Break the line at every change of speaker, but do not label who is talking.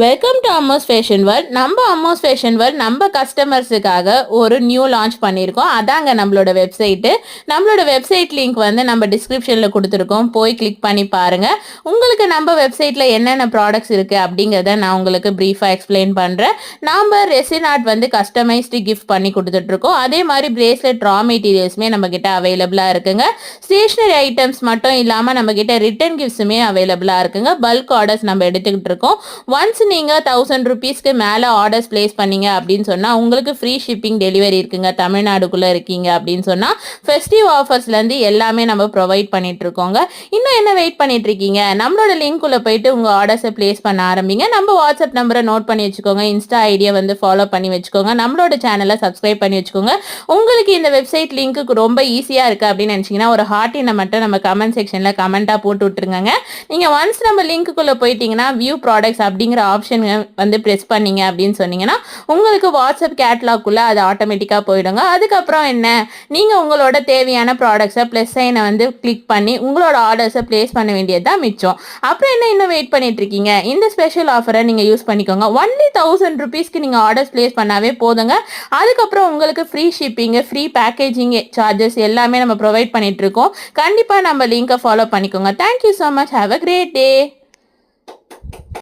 Welcome to அம்மோஸ் fashion world. நம்ம அம்மோஸ் fashion world நம்ம கஸ்டமர்ஸுக்காக ஒரு நியூ லான்ச் பண்ணியிருக்கோம். அதாங்க நம்மளோட வெப்சைட்டு. நம்மளோட வெப்சைட் லிங்க் வந்து நம்ம டிஸ்கிரிப்ஷனில் கொடுத்துருக்கோம். போய் கிளிக் பண்ணி பாருங்கள். உங்களுக்கு நம்ம வெப்சைட்டில் என்னென்ன ப்ராடக்ட்ஸ் இருக்குது அப்படிங்கிறத நான் உங்களுக்கு ப்ரீஃபாக எக்ஸ்பிளைன் பண்ணுறேன். நாம் ரெசின் ஆர்ட் வந்து கஸ்டமைஸ்டு கிஃப்ட் பண்ணி கொடுத்துட்ருக்கோம். அதே மாதிரி பிரேஸ்லெட் ரா மெட்டீரியல்ஸுமே நம்மக்கிட்ட அவைலபிளாக இருக்குங்க. ஸ்டேஷ்னரி ஐட்டம்ஸ் மட்டும் இல்லாமல் நம்மக்கிட்ட ரிட்டன் கிஃப்ட்ஸுமே அவைலபிளாக இருக்குங்க. பல்க் ஆர்டர்ஸ் நம்ம எடுத்துக்கிட்டு இருக்கோம். ஒன்ஸ் நீங்கள் 1000 rupeesக்கு மேலே ஆர்டர்ஸ் பிளேஸ் பண்ணீங்க அப்படின்னு சொன்னால் உங்களுக்கு ஃப்ரீ ஷிப்பிங் டெலிவரி இருக்குங்க. தமிழ்நாடுக்குள்ளே இருக்கீங்க அப்படின்னு சொன்னால் ஃபெஸ்டிவ் ஆஃபர்ஸ்லேருந்து எல்லாமே நம்ம ப்ரொவைட் பண்ணிட்டு இருக்கோங்க. இன்னும் என்ன வெயிட் பண்ணிட்டு இருக்கீங்க? நம்மளோட லிங்க்குள்ளே போயிட்டு உங்கள் ஆர்டர்ஸை பிளேஸ் பண்ண ஆரம்பிங்க. நம்ம வாட்ஸ்அப் நம்பரை நோட் பண்ணி வச்சுக்கோங்க. இன்ஸ்டா ஐடியை வந்து ஃபாலோ பண்ணி வச்சுக்கோங்க. நம்மளோட சேனலை சப்ஸ்கிரைப் பண்ணி வச்சுக்கோங்க. உங்களுக்கு இந்த வெப்சைட் லிங்க்கு ரொம்ப ஈஸியாக இருக்குது அப்படின்னு நினச்சிங்கன்னா ஒரு ஹார்ட்டினை மட்டும் நம்ம கமெண்ட் செக்ஷனில் கமெண்ட்டாக போட்டு விட்டுருங்க. நீங்கள் ஒன்ஸ் நம்ம லிங்க்குள்ளே போயிட்டீங்கன்னா வியூ ப்ராடக்ட்ஸ் அப்படிங்கிற ஆப்ஷன் வந்து ப்ரெஸ் பண்ணீங்க அப்படின்னு சொன்னீங்கன்னா உங்களுக்கு வாட்ஸ்அப் கேட்லாக்குள்ளே அது ஆட்டோமேட்டிக்காக போயிடுங்க. அதுக்கப்புறம் என்ன, நீங்கள் உங்களோட தேவையான ப்ராடக்ட்ஸை ப்ளஸ் சைனை வந்து கிளிக் பண்ணி உங்களோட ஆர்டர்ஸை ப்ளேஸ் பண்ண வேண்டியது தான் மிச்சம். அப்புறம் என்ன இன்னும் வெயிட் பண்ணிட்டு இருக்கீங்க? இந்த ஸ்பெஷல் ஆஃபரை நீங்கள் யூஸ் பண்ணிக்கோங்க. ஒன்லி 1000 rupeesக்கு நீங்கள் ஆர்டர்ஸ் ப்ளேஸ் பண்ணாவே போதுங்க. அதுக்கப்புறம் உங்களுக்கு free shipping, free packaging charges எல்லாமே நம்ம ப்ரொவைட் பண்ணிட்டு இருக்கோம். கண்டிப்பாக நம்ம லிங்கை ஃபாலோ பண்ணிக்கோங்க. Thank you so much. Have a great day.